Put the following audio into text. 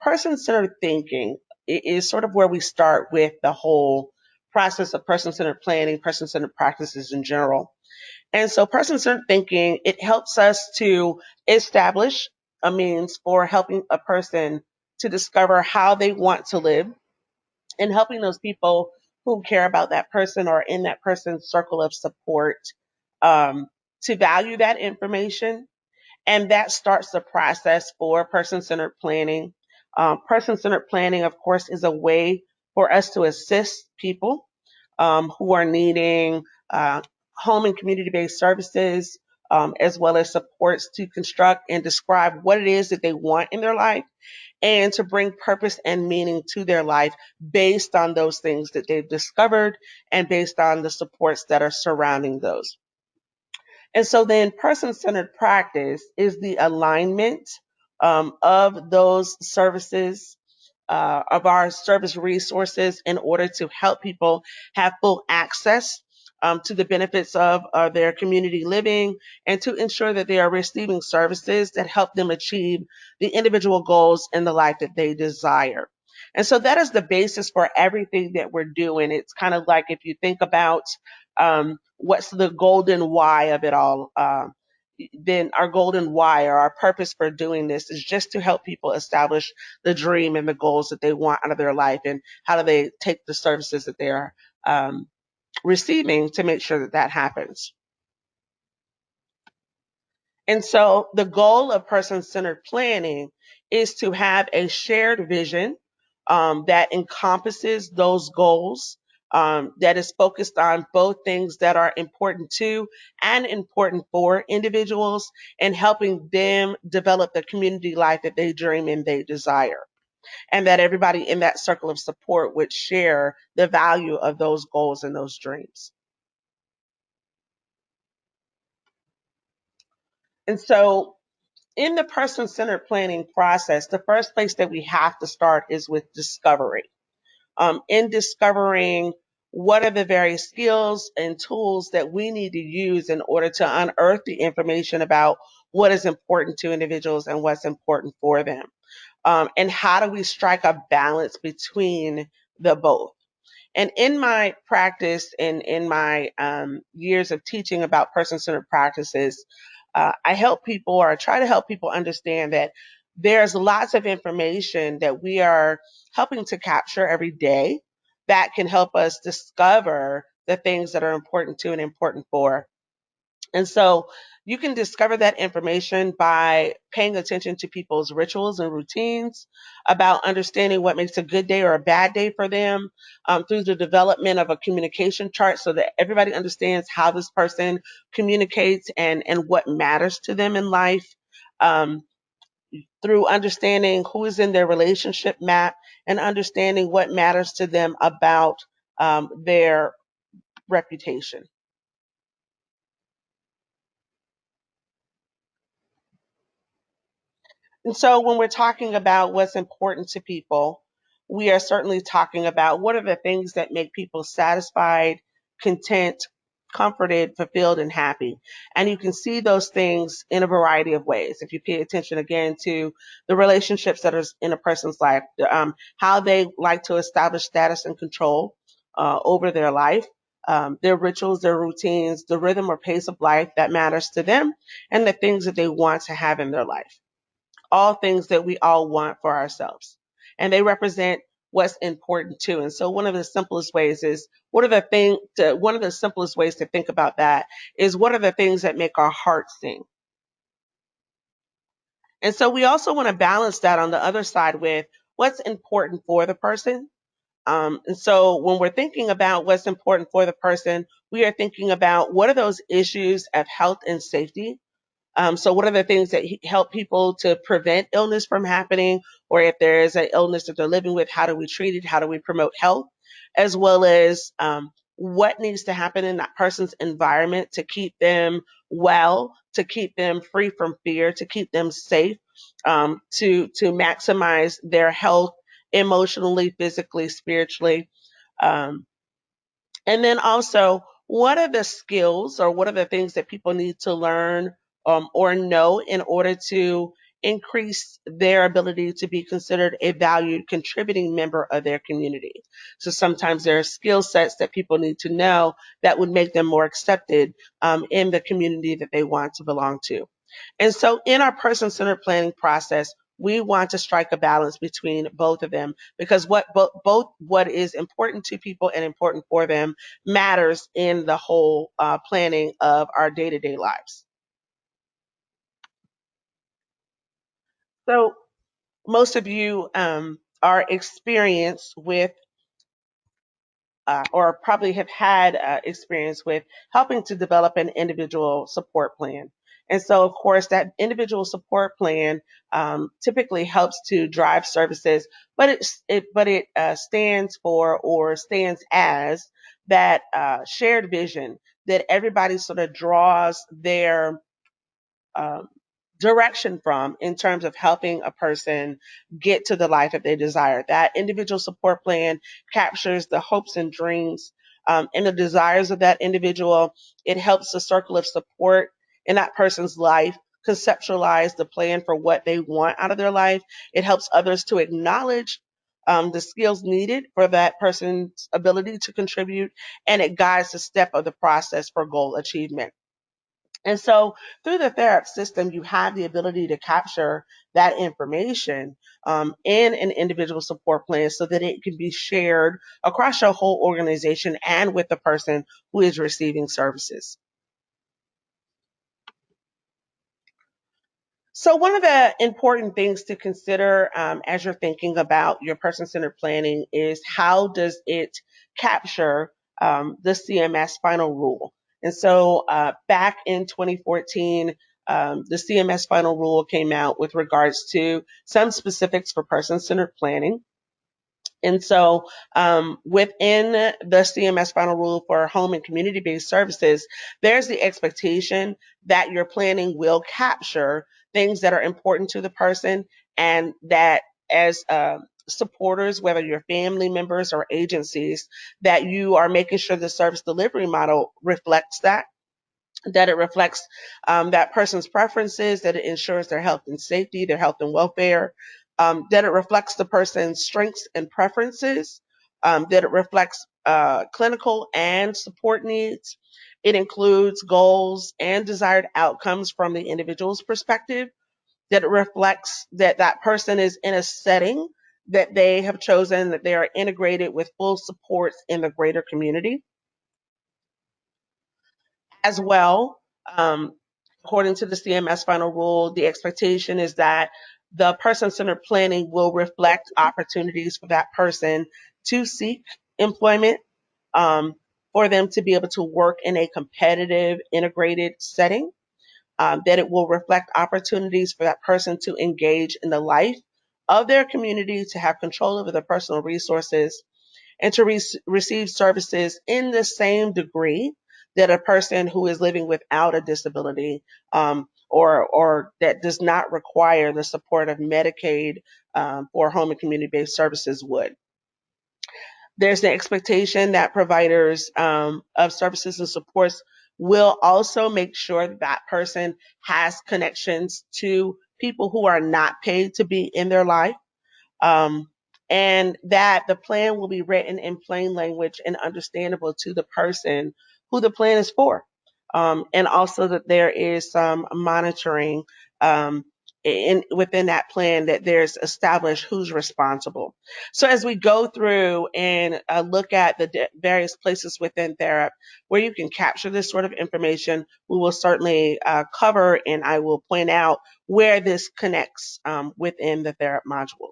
person-centered thinking is sort of where we start with the whole process of person-centered planning, person-centered practices in general. And so person-centered thinking, it helps us to establish a means for helping a person to discover how they want to live and helping those people who care about that person or in that person's circle of support um, to value that information. And that starts the process for person-centered planning. Person-centered planning, of course, is a way for us to assist people who are needing uh, home and community-based services, as well as supports to construct and describe what it is that they want in their life and to bring purpose and meaning to their life based on those things that they've discovered and based on the supports that are surrounding those. And so then person centered practice is the alignment of those services, of our service resources in order to help people have full access to the benefits of their community living and to ensure that they are receiving services that help them achieve the individual goals in the life that they desire. And so that is the basis for everything that we're doing. It's kind of like if you think about what's the golden why of it all. Then our golden why or our purpose for doing this is just to help people establish the dream and the goals that they want out of their life and how do they take the services that they are receiving to make sure that that happens. And so the goal of person centered planning is to have a shared vision that encompasses those goals, that is focused on both things that are important to and important for individuals and helping them develop the community life that they dream and they desire. And that everybody in that circle of support would share the value of those goals and those dreams. And so in the person centered planning process, the first place that we have to start is with discovery. In discovering what are the various skills and tools that we need to use in order to unearth the information about what is important to individuals and what's important for them. And how do we strike a balance between the both? And in my practice and in my years of teaching about person centered practices, I help people or I try to help people understand that there's lots of information that we are helping to capture every day that can help us discover the things that are important to and important for. And so you can discover that information by paying attention to people's rituals and routines, about understanding what makes a good day or a bad day for them, through the development of a communication chart so that everybody understands how this person communicates and what matters to them in life, um, through understanding who is in their relationship map and understanding what matters to them about their reputation. And so when we're talking about what's important to people, we are certainly talking about what are the things that make people satisfied, content, comforted, fulfilled, and happy. And you can see those things in a variety of ways. If you pay attention again to the relationships that are in a person's life, how they like to establish status and control over their life, their rituals, their routines, the rhythm or pace of life that matters to them, and the things that they want to have in their life, all things that we all want for ourselves. And they represent what's important too. And so one of the simplest ways is one of the simplest ways to think about that is what are the things that make our hearts sing? And so we also want to balance that on the other side with what's important for the person. And so when we're thinking about what's important for the person, we are thinking about what are those issues of health and safety. So what are the things that help people to prevent illness from happening? Or if there is an illness that they're living with, how do we treat it? How do we promote health? As well as what needs to happen in that person's environment to keep them well, to keep them free from fear, to keep them safe, to maximize their health emotionally, physically, spiritually. Um, and then also, what are the skills or what are the things that people need to learn or know in order to increase their ability to be considered a valued contributing member of their community. So sometimes there are skill sets that people need to know that would make them more accepted in the community that they want to belong to. And so in our person-centered planning process, we want to strike a balance between both of them because both what is important to people and important for them matters in the whole planning of our day-to-day lives. So most of you are experienced with or probably have had experience with helping to develop an individual support plan. And so, of course, that individual support plan typically helps to drive services, but it stands for or stands as that shared vision that everybody sort of draws their um, direction from in terms of helping a person get to the life that they desire. That individual support plan captures the hopes and dreams and the desires of that individual. It helps the circle of support in that person's life conceptualize the plan for what they want out of their life. It helps others to acknowledge the skills needed for that person's ability to contribute, and it guides the step of the process for goal achievement. And so through the Therap system, you have the ability to capture that information in an individual support plan so that it can be shared across your whole organization and with the person who is receiving services. So one of the important things to consider as you're thinking about your person-centered planning is how does it capture the CMS Final Rule? And so back in 2014, the CMS Final Rule came out with regards to some specifics for person-centered planning. And so, within the CMS final rule for home and community based services, there's the expectation that your planning will capture things that are important to the person and that as supporters, whether you're family members or agencies, that you are making sure the service delivery model reflects that it reflects that person's preferences, that it ensures their health and safety, their health and welfare, that it reflects the person's strengths and preferences, that it reflects clinical and support needs. It includes goals and desired outcomes from the individual's perspective, that it reflects that that person is in a setting that they have chosen, that they are integrated with full supports in the greater community as well. Um, According to the CMS final rule, the expectation is that the person centered planning will reflect opportunities for that person to seek employment, um, for them to be able to work in a competitive, integrated setting, that it will reflect opportunities for that person to engage in the life of their community, to have control over their personal resources, and to receive services in the same degree that a person who is living without a disability or that does not require the support of Medicaid or home and community-based services would. There's the expectation that providers of services and supports will also make sure that that person has connections to people who are not paid to be in their life, um, and that the plan will be written in plain language and understandable to the person who the plan is for. And also that there is some monitoring within that plan, that there's established who's responsible. So as we go through and look at the various places within Therap where you can capture this sort of information, we will certainly cover and I will point out where this connects within the Therap module.